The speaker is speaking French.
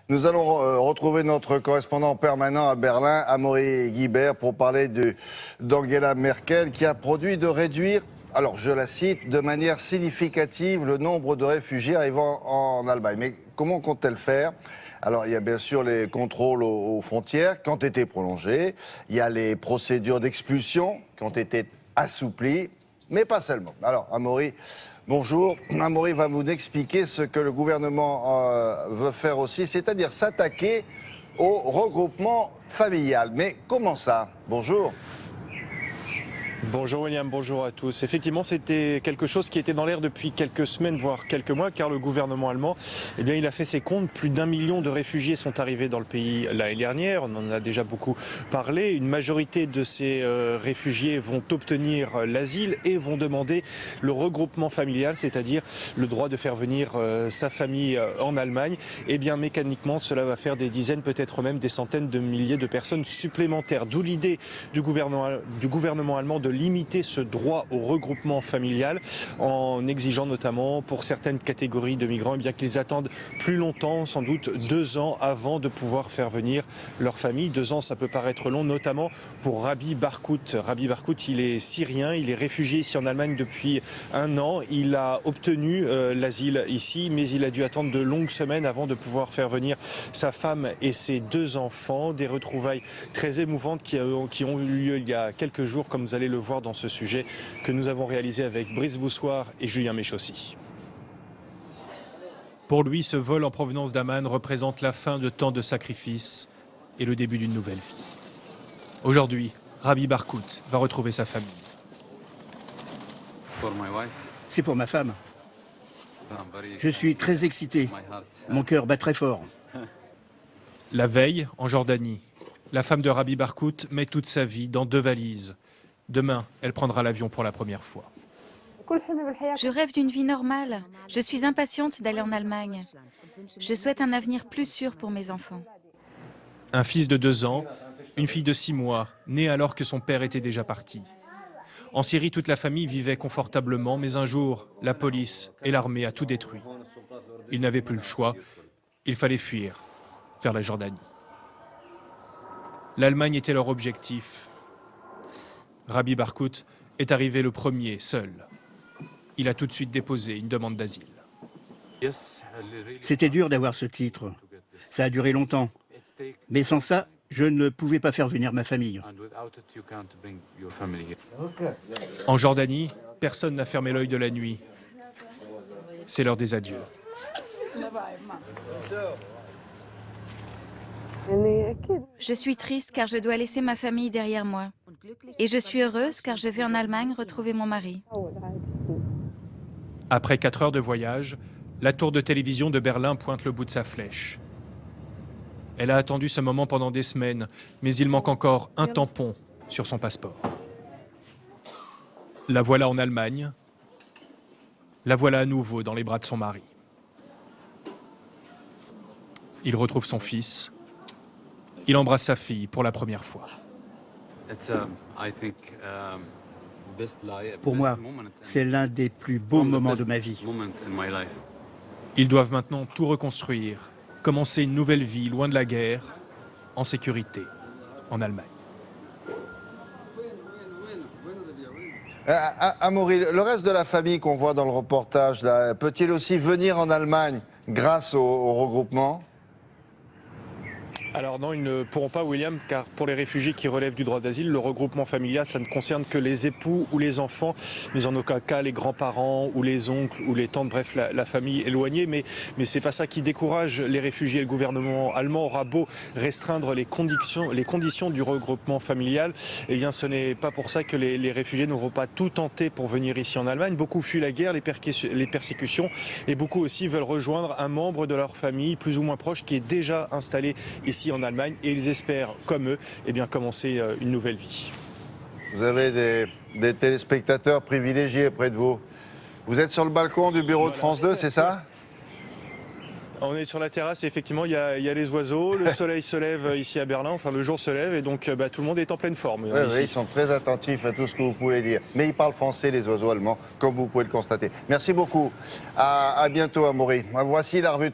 Nous allons retrouver notre correspondant permanent à Berlin, Amaury Guibert, pour parler d'Angela Merkel, qui a produit de réduire, alors je la cite, de manière significative le nombre de réfugiés arrivant en Allemagne. Mais comment compte-t-elle faire ? Alors, il y a bien sûr les contrôles aux frontières qui ont été prolongés. Il y a les procédures d'expulsion qui ont été assouplies, mais pas seulement. Alors, Amaury, bonjour. Amaury va vous expliquer ce que le gouvernement veut faire aussi, c'est-à-dire s'attaquer au regroupement familial. Mais comment ça ? Bonjour. Bonjour William, bonjour à tous. Effectivement, c'était quelque chose qui était dans l'air depuis quelques semaines, voire quelques mois, car le gouvernement allemand, il a fait ses comptes. Plus d'1 million de réfugiés sont arrivés dans le pays l'année dernière. On en a déjà beaucoup parlé. Une majorité de ces réfugiés vont obtenir l'asile et vont demander le regroupement familial, c'est-à-dire le droit de faire venir sa famille en Allemagne. Et bien, mécaniquement, cela va faire des dizaines, peut-être même des centaines de milliers de personnes supplémentaires. D'où l'idée du gouvernement allemand de limiter ce droit au regroupement familial en exigeant notamment pour certaines catégories de migrants qu'ils attendent plus longtemps, sans doute 2 ans avant de pouvoir faire venir leur famille. 2 ans, ça peut paraître long, notamment pour Rabi Barkout. Rabi Barkout, il est syrien, il est réfugié ici en Allemagne depuis 1 an. Il a obtenu l'asile ici, mais il a dû attendre de longues semaines avant de pouvoir faire venir sa femme et ses 2 enfants. Des retrouvailles très émouvantes qui ont eu lieu il y a quelques jours, comme vous allez le voir dans ce sujet que nous avons réalisé avec Brice Boussoir et Julien Méchaussy. Pour lui, ce vol en provenance d'Amman représente la fin de tant de sacrifices et le début d'une nouvelle vie. Aujourd'hui, Rabi Barkout va retrouver sa famille. C'est pour ma femme. Je suis très excité. Mon cœur bat très fort. La veille, en Jordanie, la femme de Rabi Barkout met toute sa vie dans 2 valises. Demain, elle prendra l'avion pour la première fois. Je rêve d'une vie normale. Je suis impatiente d'aller en Allemagne. Je souhaite un avenir plus sûr pour mes enfants. Un fils de 2 ans, une fille de 6 mois, née alors que son père était déjà parti. En Syrie, toute la famille vivait confortablement, mais un jour, la police et l'armée a tout détruit. Ils n'avaient plus le choix, il fallait fuir vers la Jordanie. L'Allemagne était leur objectif. Rabi Barkout est arrivé le premier, seul. Il a tout de suite déposé une demande d'asile. C'était dur d'avoir ce titre. Ça a duré longtemps. Mais sans ça, je ne pouvais pas faire venir ma famille. En Jordanie, personne n'a fermé l'œil de la nuit. C'est l'heure des adieux. Je suis triste car je dois laisser ma famille derrière moi. Et je suis heureuse car je vais en Allemagne retrouver mon mari. Après 4 heures de voyage, la tour de télévision de Berlin pointe le bout de sa flèche. Elle a attendu ce moment pendant des semaines, mais il manque encore un tampon sur son passeport. La voilà en Allemagne. La voilà à nouveau dans les bras de son mari. Il retrouve son fils. Il embrasse sa fille pour la première fois. Pour moi, c'est l'un des plus beaux moments de ma vie. Ils doivent maintenant tout reconstruire, commencer une nouvelle vie loin de la guerre, en sécurité, en Allemagne. Amaury, le reste de la famille qu'on voit dans le reportage, peut-il aussi venir en Allemagne grâce au regroupement ? Alors non, ils ne pourront pas, William, car pour les réfugiés qui relèvent du droit d'asile, le regroupement familial, ça ne concerne que les époux ou les enfants, mais en aucun cas les grands-parents ou les oncles ou les tantes, bref, la famille éloignée. Mais c'est pas ça qui décourage les réfugiés. Le gouvernement allemand aura beau restreindre les conditions du regroupement familial, eh bien ce n'est pas pour ça que les réfugiés n'auront pas tout tenté pour venir ici en Allemagne. Beaucoup fuient la guerre, les persécutions, et beaucoup aussi veulent rejoindre un membre de leur famille, plus ou moins proche, qui est déjà installé ici en Allemagne, et ils espèrent, comme eux, commencer une nouvelle vie. Vous avez des téléspectateurs privilégiés près de vous. Vous êtes sur le balcon du bureau de France 2, c'est ça ? On est sur la terrasse et effectivement il y a les oiseaux, le soleil se lève ici à Berlin, enfin le jour se lève et donc tout le monde est en pleine forme. Oui, ils sont très attentifs à tout ce que vous pouvez dire. Mais ils parlent français, les oiseaux allemands, comme vous pouvez le constater. Merci beaucoup. À bientôt, Amaury. Voici la revue de